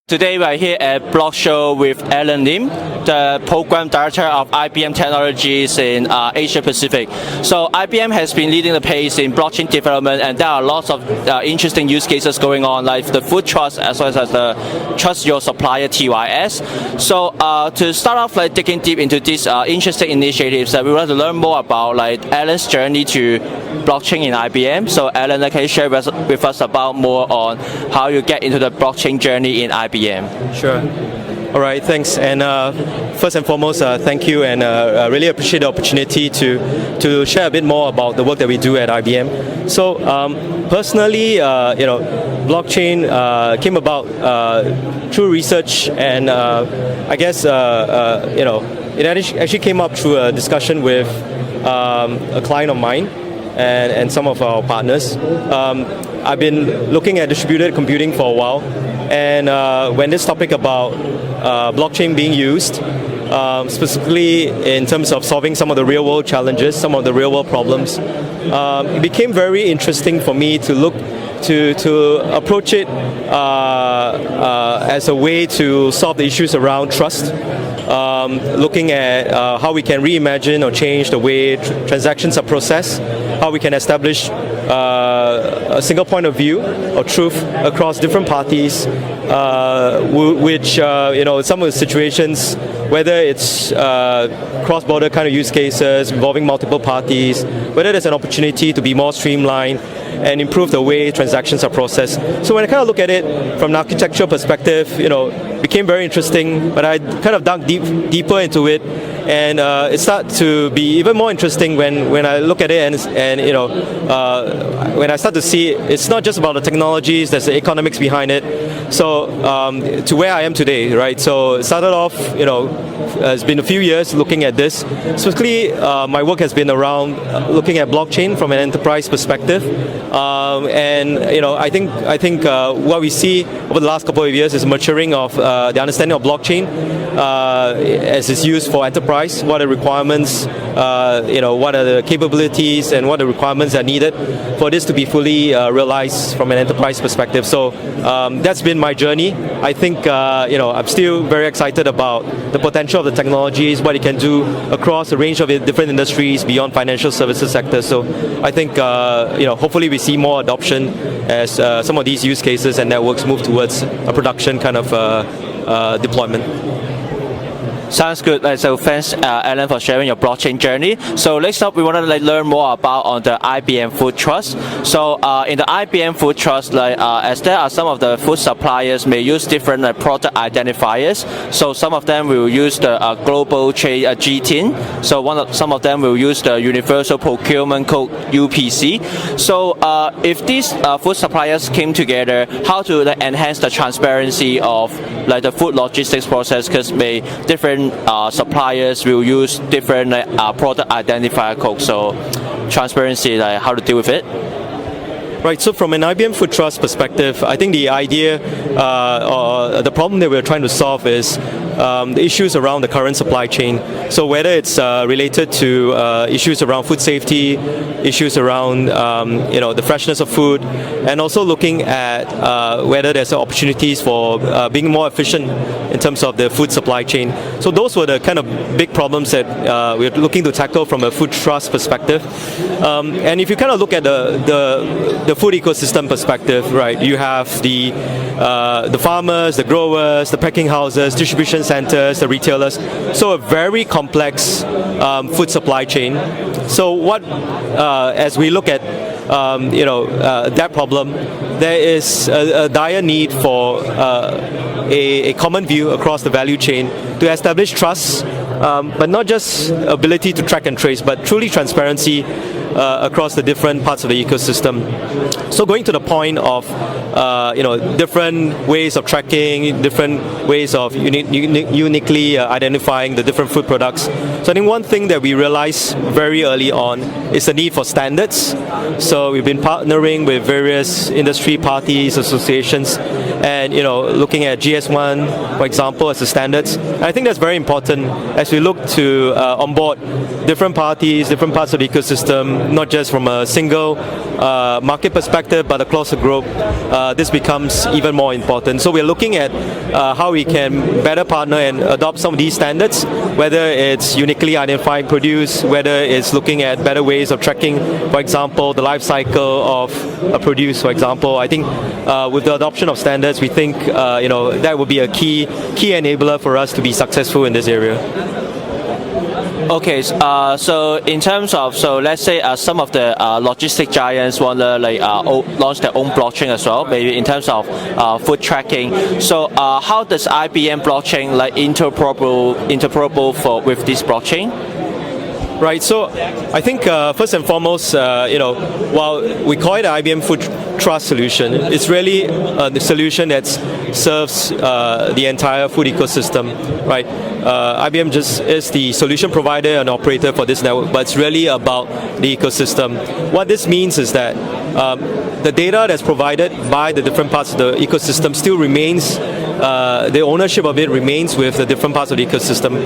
Today we are here at Blockshow with Alan Lim, the Program Director of IBM Technologies in Asia Pacific. So IBM has been leading the pace in blockchain development, and there are lots of interesting use cases going on, like the Food Trust as well as the Trust-Your-Supplier TYS. So to start off, digging deep into these interesting initiatives, we want to learn more about Alan's journey to blockchain in IBM. So Alan, can you share with us about more on how you get into the blockchain journey in IBM? Sure. All right, thanks. And first and foremost, thank you, and I really appreciate the opportunity to share a bit more about the work that we do at IBM. So personally, blockchain came about through research, and I guess it actually came up through a discussion with a client of mine and some of our partners. I've been looking at distributed computing for a while, and when this topic about blockchain being used, specifically in terms of solving some of the real-world challenges, some of the real-world problems, it became very interesting for me to look to approach it as a way to solve the issues around trust. Looking at how we can reimagine or change the way transactions are processed, how we can establish a single point of view or truth across different parties, which some of the situations, whether it's cross-border kind of use cases involving multiple parties, whether there's an opportunity to be more streamlined and improve the way transactions are processed. So when I kind of look at it from an architectural perspective, it became very interesting, but I kind of dug deeper into it, and it started to be even more interesting when I look at it and when I start to see it's not just about the technologies, there's the economics behind it. So to where I am today, right? So it started off, it's been a few years looking at this. Specifically, my work has been around looking at blockchain from an enterprise perspective, and I think what we see over the last couple of years is maturing of the understanding of blockchain as it's used for enterprise. What are the requirements? What are the capabilities and what are the requirements that are needed for this to be fully realized from an enterprise perspective. So that's been my journey. I think I'm still very excited about the potential of the technologies, what it can do across a range of different industries beyond financial services sector. So I think hopefully we see more adoption as some of these use cases and networks move towards a production kind of deployment. Sounds good. So thanks, Alan, for sharing your blockchain journey. So next up, we want to learn more about on the IBM Food Trust. So in the IBM Food Trust, as there are some of the food suppliers may use different product identifiers. So some of them will use the global trade GTIN. So some of them will use the Universal Procurement Code UPC. So if these food suppliers came together, how to enhance the transparency of the food logistics process? Because different suppliers will use different product identifier codes. So transparency, how to deal with it? Right, so from an IBM Food Trust perspective, I think the idea or the problem that we're trying to solve is the issues around the current supply chain. So whether it's related to issues around food safety, issues around the freshness of food, and also looking at whether there's opportunities for being more efficient in terms of the food supply chain. So those were the kind of big problems that we're looking to tackle from a food trust perspective. And if you kind of look at the food ecosystem perspective, right, you have the farmers, the growers, the packing houses, distribution centers, the retailers. So a very complex food supply chain. So what, as we look at that problem, there is a dire need for a common view across the value chain to establish trust, but not just ability to track and trace, but truly transparency across the different parts of the ecosystem. So going to the point of different ways of tracking, different ways of uniquely identifying the different food products. So I think one thing that we realized very early on is the need for standards. So we've been partnering with various industry parties, associations, and looking at GS1, for example, as the standards. And I think that's very important as we look to onboard different parties, different parts of the ecosystem, not just from a single market perspective, but across the globe. This becomes even more important. So we're looking at how we can better partner and adopt some of these standards, whether it's uniquely identified produce, whether it's looking at better ways of tracking, for example, the life cycle of a produce, for example. I think with the adoption of standards, we think that would be a key enabler for us to be successful in this area. Okay, so in terms of, let's say some of the logistic giants want to launch their own blockchain as well, maybe in terms of food tracking. So how does IBM blockchain interoperable with this blockchain? Right, so I think first and foremost, while we call it an IBM Food Trust solution, it's really the solution that serves the entire food ecosystem, right? IBM just is the solution provider and operator for this network, but it's really about the ecosystem. What this means is that the data that's provided by the different parts of the ecosystem still remains, the ownership of it remains with the different parts of the ecosystem.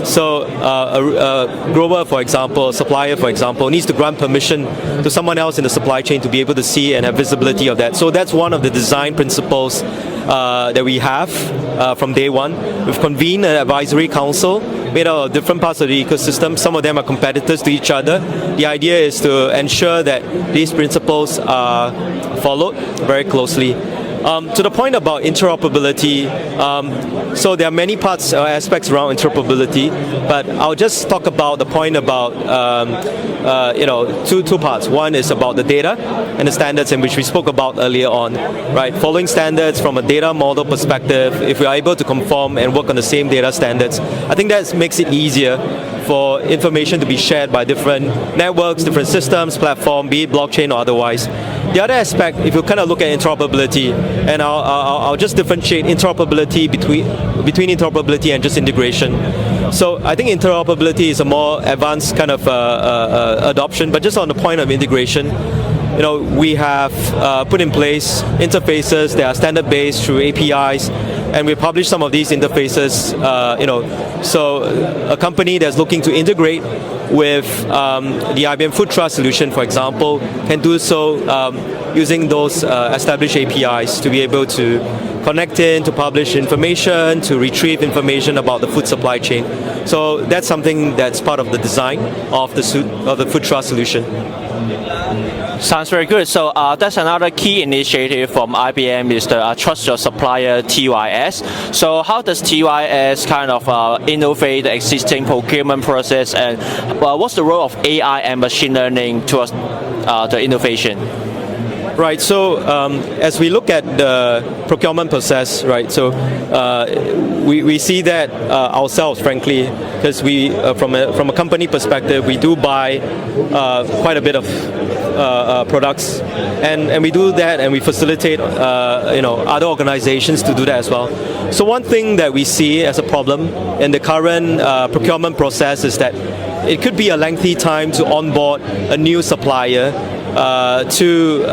So a grower, for example, a supplier, for example, needs to grant permission to someone else in the supply chain to be able to see and have visibility of that. So that's one of the design principles that we have from day one. We've convened an advisory council made out of different parts of the ecosystem. Some of them are competitors to each other. The idea is to ensure that these principles are followed very closely. To the point about interoperability, so there are many parts or aspects around interoperability, but I'll just talk about the point about two parts. One is about the data and the standards, in which we spoke about earlier on, right? Following standards from a data model perspective, if we are able to conform and work on the same data standards, I think that makes it easier for information to be shared by different networks, different systems, platform, be it blockchain or otherwise. The other aspect, if you kind of look at interoperability, and I'll just differentiate interoperability between interoperability and just integration. So I think interoperability is a more advanced kind of adoption, but just on the point of integration, we have put in place interfaces that are standard-based through APIs, and we publish some of these interfaces. So a company that's looking to integrate with the IBM Food Trust solution, for example, can do so using those established APIs to be able to connect in, to publish information, to retrieve information about the food supply chain. So that's something that's part of the design of the Food Trust solution. Sounds very good. So that's another key initiative from IBM is the Trust-Your-Supplier TYS. So how does TYS kind of innovate the existing procurement process, and what's the role of AI and machine learning towards the innovation? Right, so as we look at the procurement process, right, so we see that ourselves, frankly, because we, from a company perspective, we do buy quite a bit of products, and we do that, and we facilitate other organizations to do that as well. So one thing that we see as a problem in the current procurement process is that it could be a lengthy time to onboard a new supplier to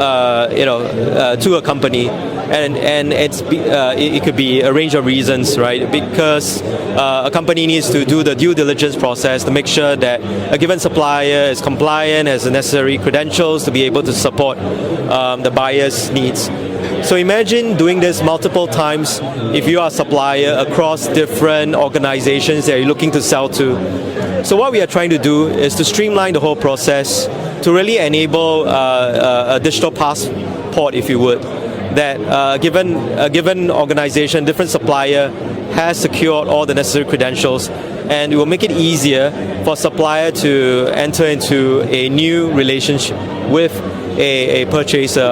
a company, and it could be a range of reasons, right? Because a company needs to do the due diligence process to make sure that a given supplier is compliant, has the necessary credentials to be able to support the buyer's needs. So imagine doing this multiple times if you are a supplier across different organizations that you're looking to sell to. So what we are trying to do is to streamline the whole process to really enable a digital passport, if you would, that a given organization, different supplier has secured all the necessary credentials, and it will make it easier for a supplier to enter into a new relationship with a purchaser,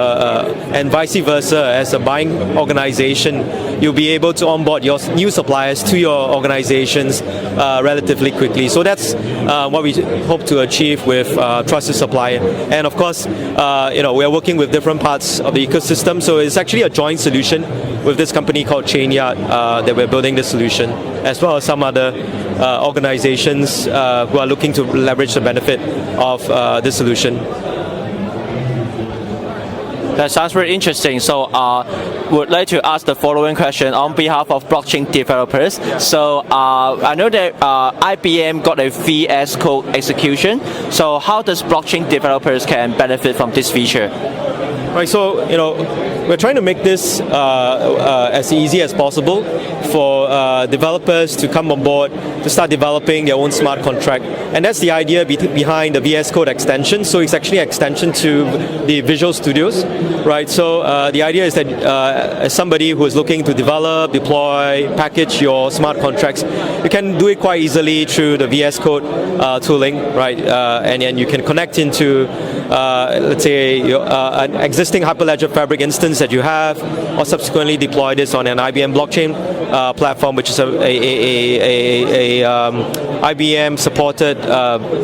and vice versa. As a buying organization, you'll be able to onboard your new suppliers to your organizations relatively quickly. So that's what we hope to achieve with Trust-Your-Supplier. And of course, we are working with different parts of the ecosystem. So it's actually a joint solution with this company called Chainyard that we're building this solution, as well as some other organizations who are looking to leverage the benefit of this solution. That sounds very interesting. So, would like to ask the following question on behalf of blockchain developers. So, I know that IBM got a VS Code execution. So, how does blockchain developers can benefit from this feature? Right, so we're trying to make this as easy as possible for developers to come on board to start developing their own smart contract, and that's the idea behind the VS Code extension. So it's actually an extension to the Visual Studios, right? So the idea is that as somebody who is looking to develop, deploy, package your smart contracts, you can do it quite easily through the VS Code tooling, right? And then you can connect into let's say an existing Hyperledger Fabric instance that you have, or subsequently deploy this on an IBM blockchain platform, which is a IBM supported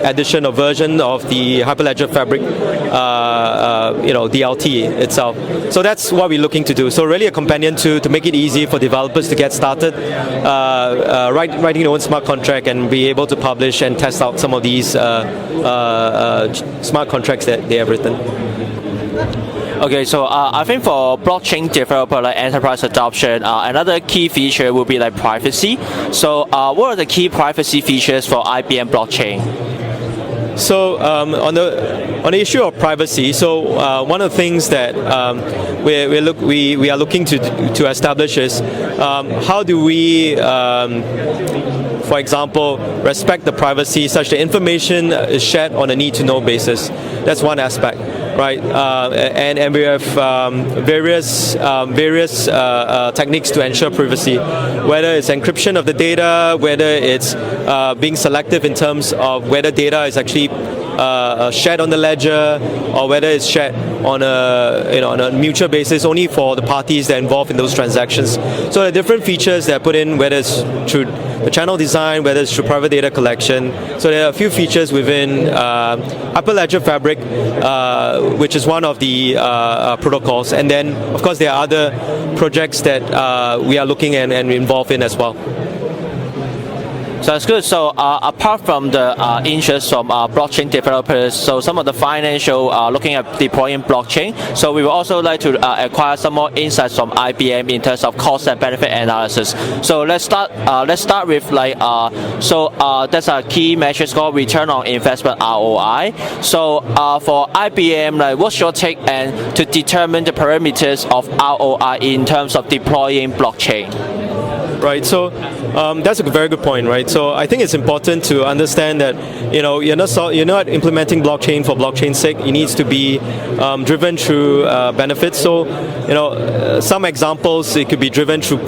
edition or version of the Hyperledger Fabric DLT itself. So that's what we're looking to do. So really a companion to make it easy for developers to get started writing their own smart contract and be able to publish and test out some of these smart contracts that they have written. Okay, so I think for blockchain developer like enterprise adoption, another key feature will be like privacy. So what are the key privacy features for IBM blockchain? So on the issue of privacy, so one of the things that we are looking to establish is how do we for example, respect the privacy such that information is shared on a need-to-know basis. That's one aspect, right? And we have various techniques to ensure privacy, whether it's encryption of the data, whether it's being selective in terms of whether data is actually shared on the ledger, or whether it's shared on a mutual basis only for the parties that are involved in those transactions. So there are different features that are put in, whether it's through the channel design, whether it's through private data collection. So there are a few features within Hyperledger Fabric, which is one of the protocols. And then, of course, there are other projects that we are looking and involved in as well. So that's good. So apart from the interest from blockchain developers, so some of the financial looking at deploying blockchain, so we would also like to acquire some more insights from IBM in terms of cost and benefit analysis. So let's start with like that's a key metric called return on investment ROI. So for IBM, like what's your take and to determine the parameters of ROI in terms of deploying blockchain? Right, so that's a very good point, right? So I think it's important to understand that you're not implementing blockchain for blockchain's sake. It needs to be driven through benefits. So some examples, it could be driven through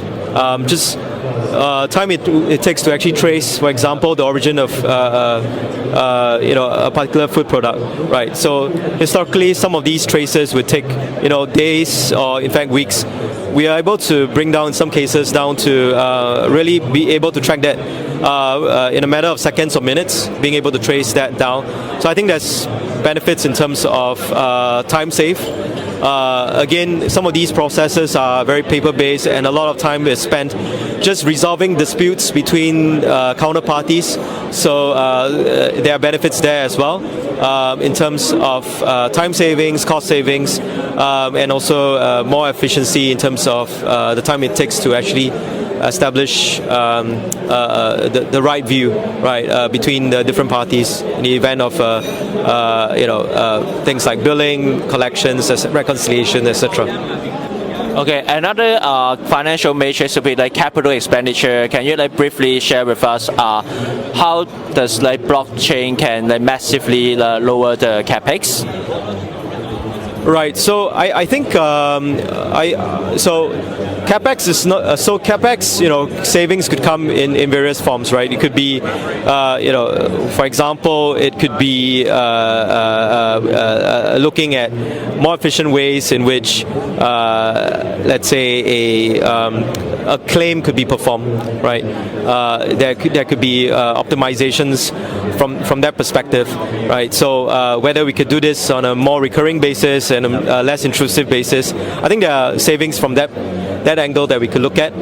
just time it takes to actually trace, for example, the origin of a particular food product, right? So historically, some of these traces would take days or in fact weeks. We are able to bring down, in some cases, down to really be able to track that in a matter of seconds or minutes, being able to trace that down. So I think there's benefits in terms of time save. Again, some of these processes are very paper-based, and a lot of time is spent just resolving disputes between counterparties. So there are benefits there as well in terms of time savings, cost savings, and also more efficiency in terms of the time it takes to actually establish the right view, right, between the different parties in the event of things like billing, collections, reconciliation, etc. Okay, another financial matrix would be like capital expenditure. Can you like briefly share with us how does like blockchain can like massively lower the capex? Right. So I think capex is not capex. Savings could come in various forms, right? It could be, for example, it could be looking at more efficient ways in which, let's say, a claim could be performed, right? There could be optimizations from that perspective, right? So whether we could do this on a more recurring basis and a less intrusive basis, I think there are savings from that that angle that we could look at.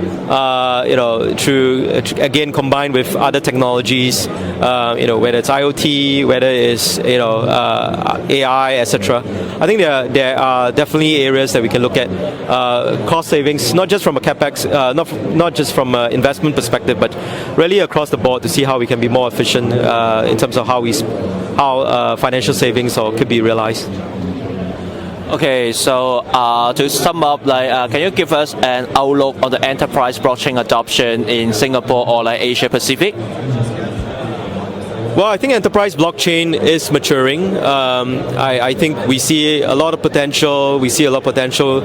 Through again combined with other technologies, whether it's IoT, whether it's AI, etc. I think there are definitely areas that we can look at cost savings, not just from a capex, not just from an investment perspective, but really across the board to see how we can be more efficient in terms of how financial savings could be realized. Okay, so to sum up, can you give us an outlook on the enterprise blockchain adoption in Singapore or Asia Pacific? Well, I think enterprise blockchain is maturing. I think we see a lot of potential. We see a lot of potential,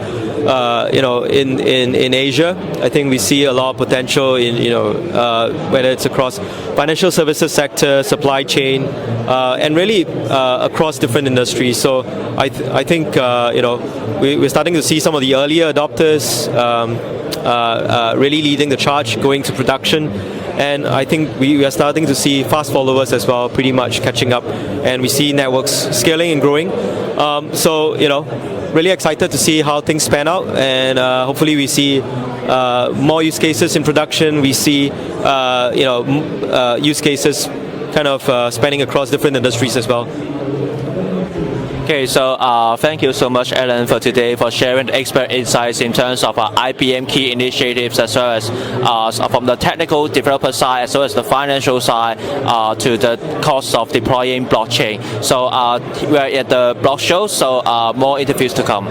in Asia. I think we see a lot of potential in, whether it's across financial services sector, supply chain, and really across different industries. So I think we're starting to see some of the earlier adopters really leading the charge, going to production. And I think we are starting to see fast followers as well, pretty much catching up, and we see networks scaling and growing. Really excited to see how things pan out, and hopefully we see more use cases in production. We see use cases kind of spanning across different industries as well. Okay, so thank you so much, Alan, for today, for sharing the expert insights in terms of IBM key initiatives, as well as from the technical developer side, as well as the financial side, to the cost of deploying blockchain. So we are at the Blockshow, so more interviews to come.